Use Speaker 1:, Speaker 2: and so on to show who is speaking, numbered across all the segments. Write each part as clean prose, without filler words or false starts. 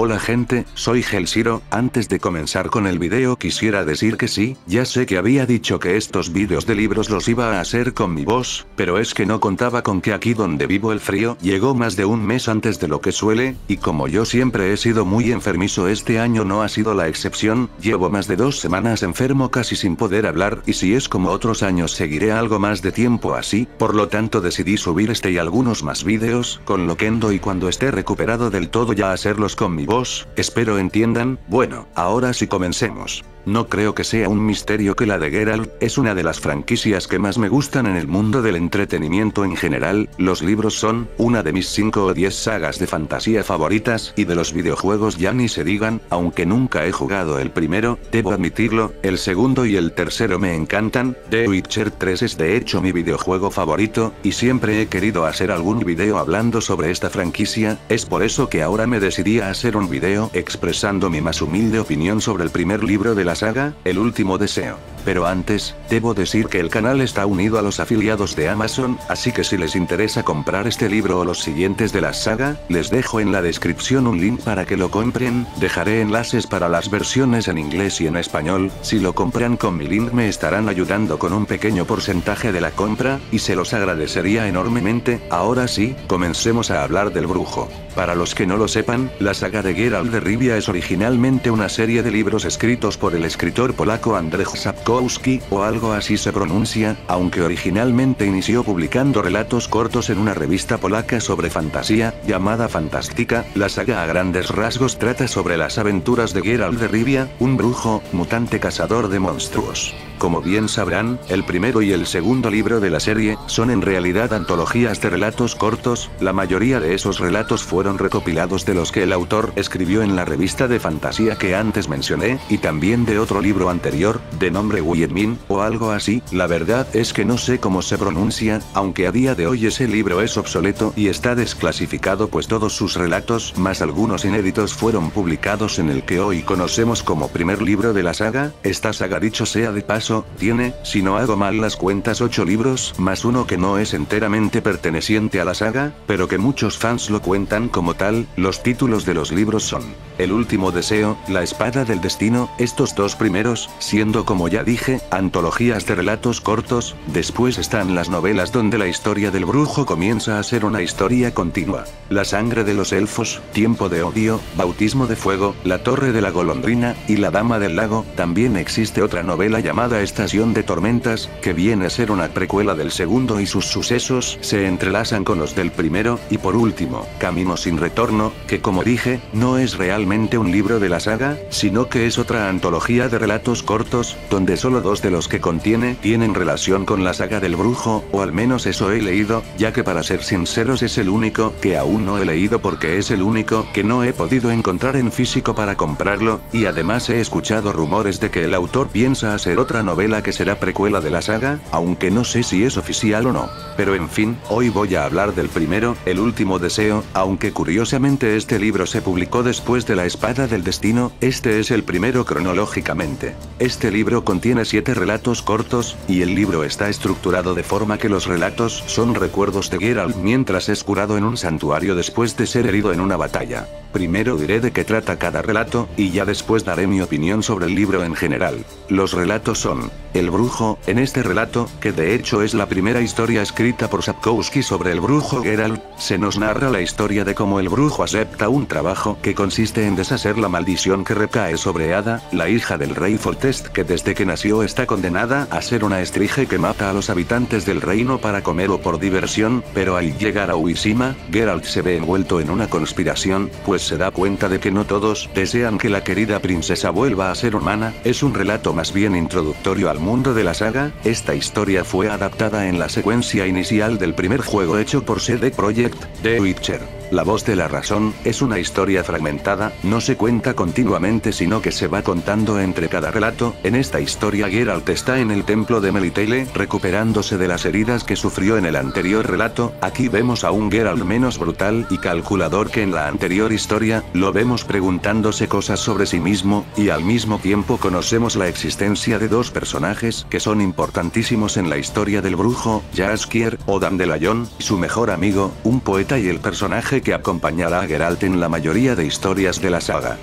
Speaker 1: Hola gente, soy Helshiro. Antes de comenzar con el video quisiera decir que sí, ya sé que había dicho que estos vídeos de libros los iba a hacer con mi voz, pero es que no contaba con que aquí donde vivo el frío llegó más de un mes antes de lo que suele, y como yo siempre he sido muy enfermizo este año no ha sido la excepción, llevo más de 2 semanas enfermo casi sin poder hablar y si es como otros años seguiré algo más de tiempo así, por lo tanto decidí subir este y algunos más vídeos, con Loquendo y cuando esté recuperado del todo ya hacerlos con mi voz, espero entiendan. Bueno, ahora sí comencemos. No creo que sea un misterio que la de Geralt es una de las franquicias que más me gustan en el mundo del entretenimiento en general. Los libros son una de mis 5 o 10 sagas de fantasía favoritas y de los videojuegos ya ni se digan, aunque nunca he jugado el primero, debo admitirlo, el segundo y el tercero me encantan. The Witcher 3 es de hecho mi videojuego favorito, y siempre he querido hacer algún video hablando sobre esta franquicia, es por eso que ahora me decidí a hacer un video expresando mi más humilde opinión sobre el primer libro de la saga, El último deseo. Pero antes, debo decir que el canal está unido a los afiliados de Amazon, así que si les interesa comprar este libro o los siguientes de la saga, les dejo en la descripción un link para que lo compren, dejaré enlaces para las versiones en inglés y en español, si lo compran con mi link me estarán ayudando con un pequeño porcentaje de la compra, y se los agradecería enormemente. Ahora sí, comencemos a hablar del brujo. Para los que no lo sepan, la saga de Geralt de Rivia es originalmente una serie de libros escritos por el escritor polaco Andrzej Sapkowski, o algo así se pronuncia, aunque originalmente inició publicando relatos cortos en una revista polaca sobre fantasía, llamada Fantástica. La saga a grandes rasgos trata sobre las aventuras de Geralt de Rivia, un brujo, mutante cazador de monstruos. Como bien sabrán, el primero y el segundo libro de la serie, son en realidad antologías de relatos cortos, la mayoría de esos relatos fueron recopilados de los que el autor escribió en la revista de fantasía que antes mencioné, y también de otro libro anterior, de nombre Wiedmin, o algo así. La verdad es que no sé cómo se pronuncia, aunque a día de hoy ese libro es obsoleto y está desclasificado pues todos sus relatos, más algunos inéditos fueron publicados en el que hoy conocemos como primer libro de la saga. Esta saga, dicho sea de paso, tiene, si no hago mal las cuentas, 8 libros, más uno que no es enteramente perteneciente a la saga, pero que muchos fans lo cuentan como tal. Los títulos de los libros son El último deseo, La espada del destino, estos 2 primeros, siendo como ya dije, antologías de relatos cortos. Después están las novelas donde la historia del brujo comienza a ser una historia continua. La sangre de los elfos, Tiempo de odio, Bautismo de fuego, La torre de la golondrina, y La dama del lago. También existe otra novela llamada Estación de tormentas, que viene a ser una precuela del segundo y sus sucesos se entrelazan con los del primero, y por último, Camino sin retorno, que como dije, no es realmente un libro de la saga, sino que es otra antología de relatos cortos, donde solo 2 de los que contiene tienen relación con la saga del brujo, o al menos eso he leído, ya que para ser sinceros es el único que aún no he leído porque es el único que no he podido encontrar en físico para comprarlo, y además he escuchado rumores de que el autor piensa hacer otra novela que será precuela de la saga, aunque no sé si es oficial o no. Pero en fin, hoy voy a hablar del primero, El último deseo, aunque curiosamente este libro se publicó después de La espada del destino, este es el primero cronológicamente. Este libro contiene 7 relatos cortos, y el libro está estructurado de forma que los relatos son recuerdos de Geralt mientras es curado en un santuario después de ser herido en una batalla. Primero diré de qué trata cada relato, y ya después daré mi opinión sobre el libro en general. Los relatos son El brujo. En este relato, que de hecho es la primera historia escrita por Sapkowski sobre el brujo Geralt, se nos narra la historia de cómo el brujo acepta un trabajo que consiste en deshacer la maldición que recae sobre Ada, la hija del rey Foltest, que desde que nació está condenada a ser una estrige que mata a los habitantes del reino para comer o por diversión, pero al llegar a Uishima, Geralt se ve envuelto en una conspiración, pues se da cuenta de que no todos desean que la querida princesa vuelva a ser humana. Es un relato más bien introductorio al mundo de la saga. Esta historia fue adaptada en la secuencia inicial del primer juego hecho por CD Projekt, The Witcher. La voz de la razón, es una historia fragmentada, no se cuenta continuamente sino que se va contando entre cada relato. En esta historia Geralt está en el templo de Melitele, recuperándose de las heridas que sufrió en el anterior relato. Aquí vemos a un Geralt menos brutal y calculador que en la anterior historia, lo vemos preguntándose cosas sobre sí mismo, y al mismo tiempo conocemos la existencia de 2 personajes que son importantísimos en la historia del brujo, Jaskier, o Dandelion, y su mejor amigo, un poeta y el personaje personaje que acompañará a Geralt en la mayoría de historias de la saga.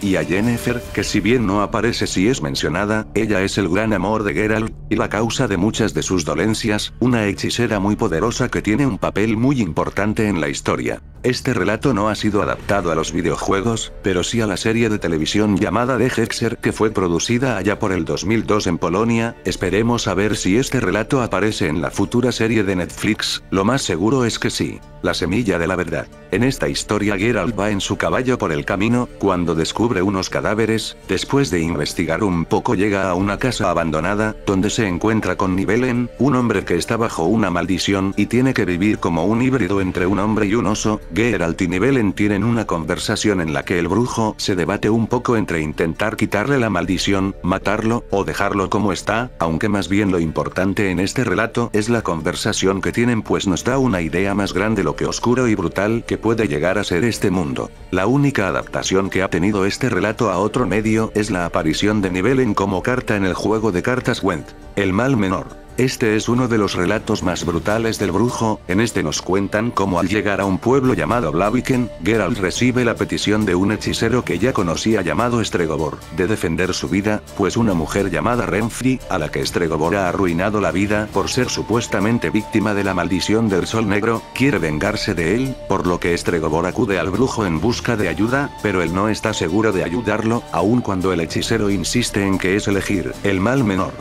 Speaker 1: Y a Yennefer, que si bien no aparece si es mencionada, ella es el gran amor de Geralt, y la causa de muchas de sus dolencias, una hechicera muy poderosa que tiene un papel muy importante en la historia. Este relato no ha sido adaptado a los videojuegos, pero sí a la serie de televisión llamada The Hexer que fue producida allá por el 2002 en Polonia. Esperemos a ver si este relato aparece en la futura serie de Netflix, lo más seguro es que sí. La semilla de la verdad. En esta historia Geralt va en su caballo por el camino, cuando descubre unos cadáveres, después de investigar un poco llega a una casa abandonada, donde se encuentra con Nibelheim, un hombre que está bajo una maldición y tiene que vivir como un híbrido entre un hombre y un oso. Geralt y Nibelheim tienen una conversación en la que el brujo se debate un poco entre intentar quitarle la maldición, matarlo, o dejarlo como está, aunque más bien lo importante en este relato es la conversación que tienen, pues nos da una idea más grande lo que oscuro y brutal que puede llegar a ser este mundo. La única adaptación que ha tenido este relato a otro medio es la aparición de Nibelheim como carta en el juego de cartas Gwent, el mal menor. Este es uno de los relatos más brutales del brujo. En este nos cuentan cómo al llegar a un pueblo llamado Blaviken, Geralt recibe la petición de un hechicero que ya conocía llamado Stregobor, de defender su vida, pues una mujer llamada Renfri, a la que Stregobor ha arruinado la vida por ser supuestamente víctima de la maldición del Sol Negro, quiere vengarse de él, por lo que Stregobor acude al brujo en busca de ayuda, pero él no está seguro de ayudarlo, aun cuando el hechicero insiste en que es elegir el mal menor.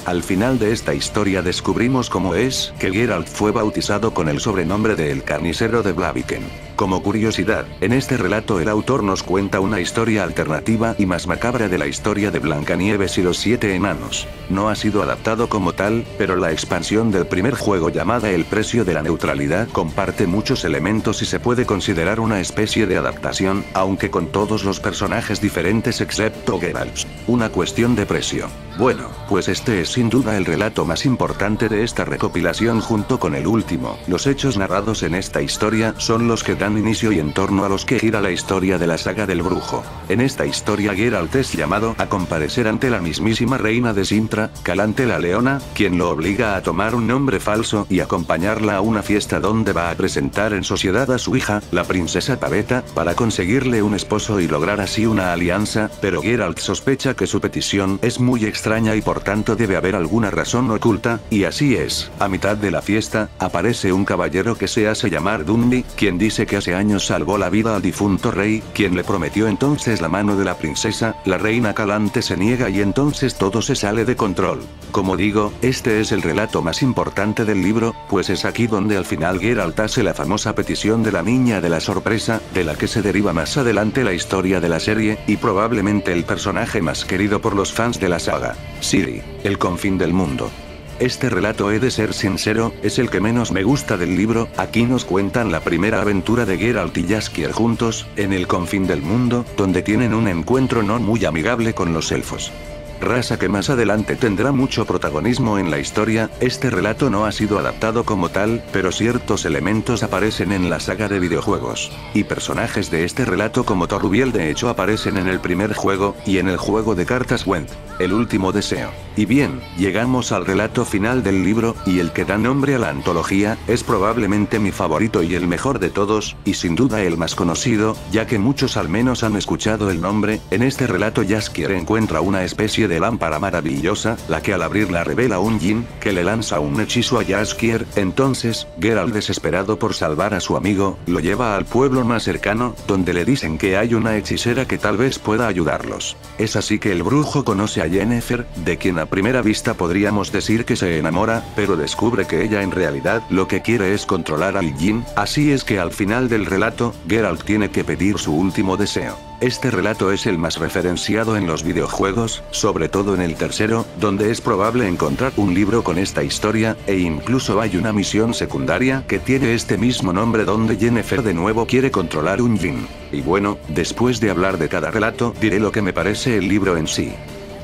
Speaker 1: Al final de esta historia descubrimos cómo es que Geralt fue bautizado con el sobrenombre de El Carnicero de Blaviken. Como curiosidad, en este relato el autor nos cuenta una historia alternativa y más macabra de la historia de Blancanieves y los 7 enanos. No ha sido adaptado como tal, pero la expansión del primer juego llamada El Precio de la Neutralidad comparte muchos elementos y se puede considerar una especie de adaptación, aunque con todos los personajes diferentes excepto Geralt. Una cuestión de precio. Bueno, pues este es sin duda el relato más importante de esta recopilación junto con el último. Los hechos narrados en esta historia son los que dan inicio y en torno a los que gira la historia de la saga del brujo. En esta historia Geralt es llamado a comparecer ante la mismísima reina de Sintra, Calante la Leona, quien lo obliga a tomar un nombre falso y acompañarla a una fiesta donde va a presentar en sociedad a su hija, la princesa Pavetta, para conseguirle un esposo y lograr así una alianza, pero Geralt sospecha que su petición es muy extraña y por tanto debe haber alguna razón oculta, y así es. A mitad de la fiesta, aparece un caballero que se hace llamar Dundee, quien dice que hace años salvó la vida al difunto rey, quien le prometió entonces la mano de la princesa. La reina Calante se niega y entonces todo se sale de control. Como digo, este es el relato más importante del libro, pues es aquí donde al final Geralt hace la famosa petición de la niña de la sorpresa, de la que se deriva más adelante la historia de la serie, y probablemente el personaje más querido por los fans de la saga, Ciri, el confín del mundo. Este relato, he de ser sincero, es el que menos me gusta del libro. Aquí nos cuentan la primera aventura de Geralt y Jaskier juntos, en el confín del mundo, donde tienen un encuentro no muy amigable con los elfos. Raza que más adelante tendrá mucho protagonismo en la historia. Este relato no ha sido adaptado como tal, pero ciertos elementos aparecen en la saga de videojuegos. Y personajes de este relato como Torubiel de hecho aparecen en el primer juego, y en el juego de cartas Gwent, El Último Deseo. Y bien, llegamos al relato final del libro, y el que da nombre a la antología, es probablemente mi favorito y el mejor de todos, y sin duda el más conocido, ya que muchos al menos han escuchado el nombre. En este relato Jaskier encuentra una especie de lámpara maravillosa, la que al abrirla revela un djinn, que le lanza un hechizo a Jaskier. Entonces, Geralt, desesperado por salvar a su amigo, lo lleva al pueblo más cercano, donde le dicen que hay una hechicera que tal vez pueda ayudarlos. Es así que el brujo conoce a Yennefer, de quien a primera vista podríamos decir que se enamora, pero descubre que ella en realidad lo que quiere es controlar al djinn. Así es que al final del relato, Geralt tiene que pedir su último deseo. Este relato es el más referenciado en los videojuegos, sobre todo en el tercero, donde es probable encontrar un libro con esta historia, e incluso hay una misión secundaria que tiene este mismo nombre donde Yennefer de nuevo quiere controlar un djinn. Y bueno, después de hablar de cada relato, diré lo que me parece el libro en sí.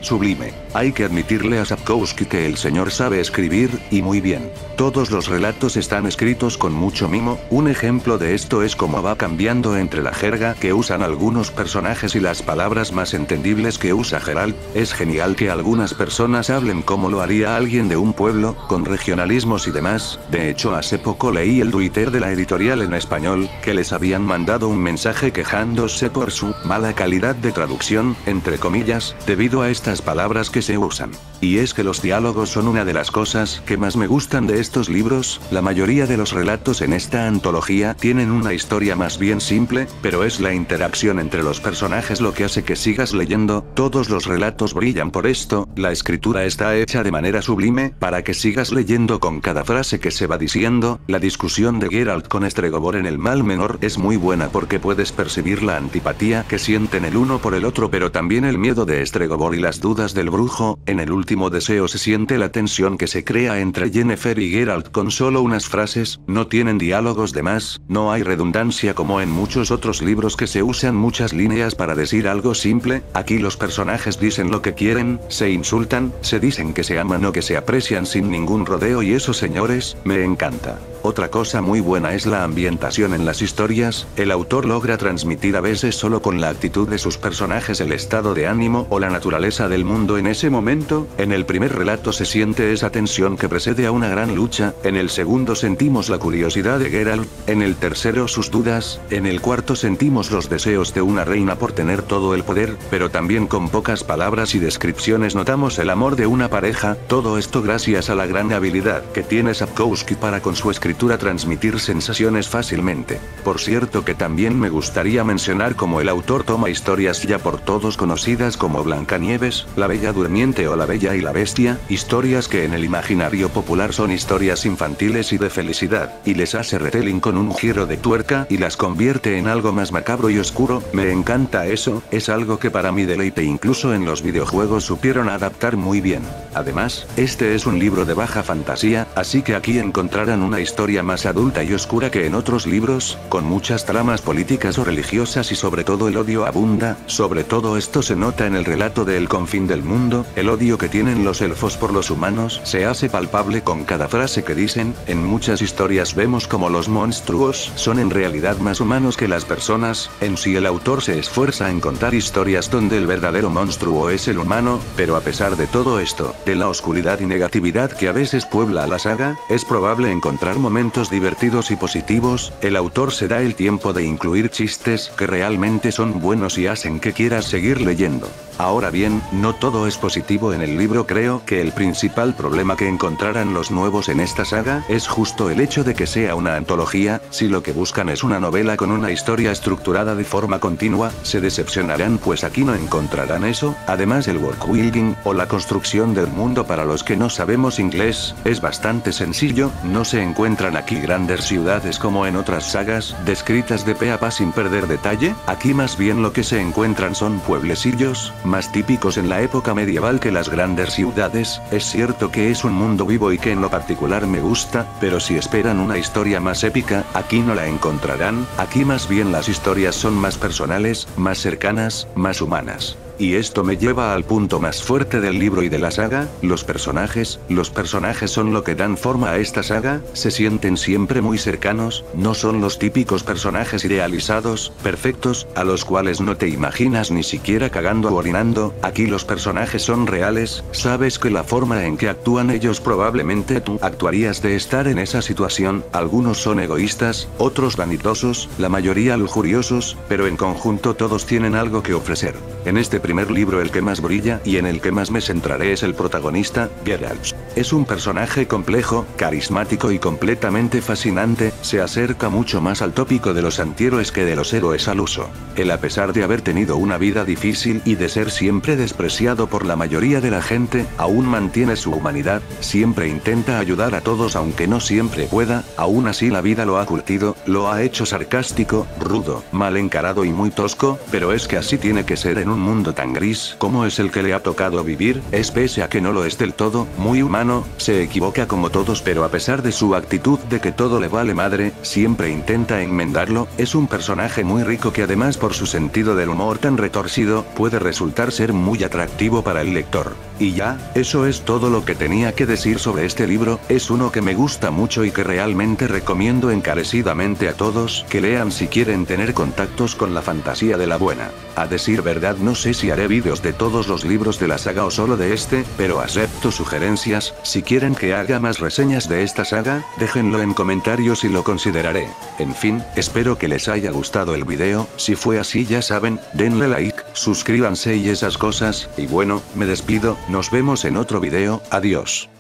Speaker 1: sublime. Hay que admitirle a Sapkowski que el señor sabe escribir, y muy bien. Todos los relatos están escritos con mucho mimo. Un ejemplo de esto es cómo va cambiando entre la jerga que usan algunos personajes y las palabras más entendibles que usa Geralt. Es genial que algunas personas hablen como lo haría alguien de un pueblo, con regionalismos y demás. De hecho, hace poco leí el Twitter de la editorial en español, que les habían mandado un mensaje quejándose por su mala calidad de traducción, entre comillas, debido a estas palabras que se usan. Y es que los diálogos son una de las cosas que más me gustan de estos libros. La mayoría de los relatos en esta antología tienen una historia más bien simple, pero es la interacción entre los personajes lo que hace que sigas leyendo. Todos los relatos brillan por esto, la escritura está hecha de manera sublime, para que sigas leyendo con cada frase que se va diciendo. La discusión de Geralt con Stregobor en el Mal Menor es muy buena porque puedes percibir la antipatía que sienten el uno por el otro, pero también el miedo de Stregobor y las dudas del brujo. En el último deseo se siente la tensión que se crea entre Yennefer y Geralt con solo unas frases. No tienen diálogos de más, no hay redundancia como en muchos otros libros que se usan muchas líneas para decir algo simple. Aquí los personajes dicen lo que quieren, se insultan, se dicen que se aman o que se aprecian sin ningún rodeo, y eso, señores, me encanta. Otra cosa muy buena es la ambientación en las historias. El autor logra transmitir a veces solo con la actitud de sus personajes el estado de ánimo o la naturaleza del mundo en ese momento. En el primer relato se siente esa tensión que precede a una gran lucha, en el segundo sentimos la curiosidad de Geralt, en el tercero sus dudas, en el cuarto sentimos los deseos de una reina por tener todo el poder, pero también con pocas palabras y descripciones notamos el amor de una pareja. Todo esto gracias a la gran habilidad que tiene Sapkowski para con su escritura transmitir sensaciones fácilmente. Por cierto, que también me gustaría mencionar cómo el autor toma historias ya por todos conocidas como Blancanieves, La Bella Durmiente o La Bella y la Bestia, historias que en el imaginario popular son historias infantiles y de felicidad, y les hace retelling con un giro de tuerca y las convierte en algo más macabro y oscuro. Me encanta eso, es algo que para mi deleite incluso en los videojuegos supieron adaptar muy bien. Además, este es un libro de baja fantasía, así que aquí encontrarán una historia más adulta y oscura que en otros libros, con muchas tramas políticas o religiosas y sobre todo el odio abunda. Sobre todo esto se nota en el relato de El Confín del Mundo. El odio que tienen los elfos por los humanos se hace palpable con cada frase que dicen. En muchas historias vemos como los monstruos son en realidad más humanos que las personas. En sí el autor se esfuerza en contar historias donde el verdadero monstruo es el humano, pero a pesar de todo esto, de la oscuridad y negatividad que a veces puebla la saga, es probable encontrar momentos divertidos y positivos. El autor se da el tiempo de incluir chistes que realmente son buenos y hacen que quieras seguir leyendo. Ahora bien, no todo es positivo en el libro. Creo que el principal problema que encontrarán los nuevos en esta saga es justo el hecho de que sea una antología. Si lo que buscan es una novela con una historia estructurada de forma continua, se decepcionarán, pues aquí no encontrarán eso. Además, el worldbuilding o la construcción del mundo para los que no sabemos inglés es bastante sencillo. No se encuentran aquí grandes ciudades como en otras sagas, descritas de pe a pa sin perder detalle. Aquí más bien lo que se encuentran son pueblecillos, más típicos en la época medieval que las grandes ciudades. Es cierto que es un mundo vivo y que en lo particular me gusta, pero si esperan una historia más épica, aquí no la encontrarán. Aquí más bien las historias son más personales, más cercanas, más humanas. Y esto me lleva al punto más fuerte del libro y de la saga, los personajes. Los personajes son lo que dan forma a esta saga, se sienten siempre muy cercanos, no son los típicos personajes idealizados, perfectos, a los cuales no te imaginas ni siquiera cagando o orinando. Aquí los personajes son reales, sabes que la forma en que actúan ellos probablemente tú actuarías de estar en esa situación. Algunos son egoístas, otros vanidosos, la mayoría lujuriosos, pero en conjunto todos tienen algo que ofrecer. En este primer libro el que más brilla y en el que más me centraré es el protagonista, Geralt. Es un personaje complejo, carismático y completamente fascinante. Se acerca mucho más al tópico de los antihéroes que de los héroes al uso. Él, a pesar de haber tenido una vida difícil y de ser siempre despreciado por la mayoría de la gente, aún mantiene su humanidad, siempre intenta ayudar a todos aunque no siempre pueda. Aún así la vida lo ha curtido, lo ha hecho sarcástico, rudo, mal encarado y muy tosco, pero es que así tiene que ser en un mundo mundo tan gris como es el que le ha tocado vivir, es pese a que no lo es del todo, muy humano, se equivoca como todos pero a pesar de su actitud de que todo le vale madre, siempre intenta enmendarlo, es un personaje muy rico que además por su sentido del humor tan retorcido, puede resultar ser muy atractivo para el lector. Y ya, eso es todo lo que tenía que decir sobre este libro, es uno que me gusta mucho y que realmente recomiendo encarecidamente a todos que lean si quieren tener contactos con la fantasía de la buena. A decir verdad no sé si haré vídeos de todos los libros de la saga o solo de este, pero acepto sugerencias, si quieren que haga más reseñas de esta saga, déjenlo en comentarios y lo consideraré. En fin, espero que les haya gustado el video, si fue así ya saben, denle like, suscríbanse y esas cosas, y bueno, me despido, nos vemos en otro video, adiós.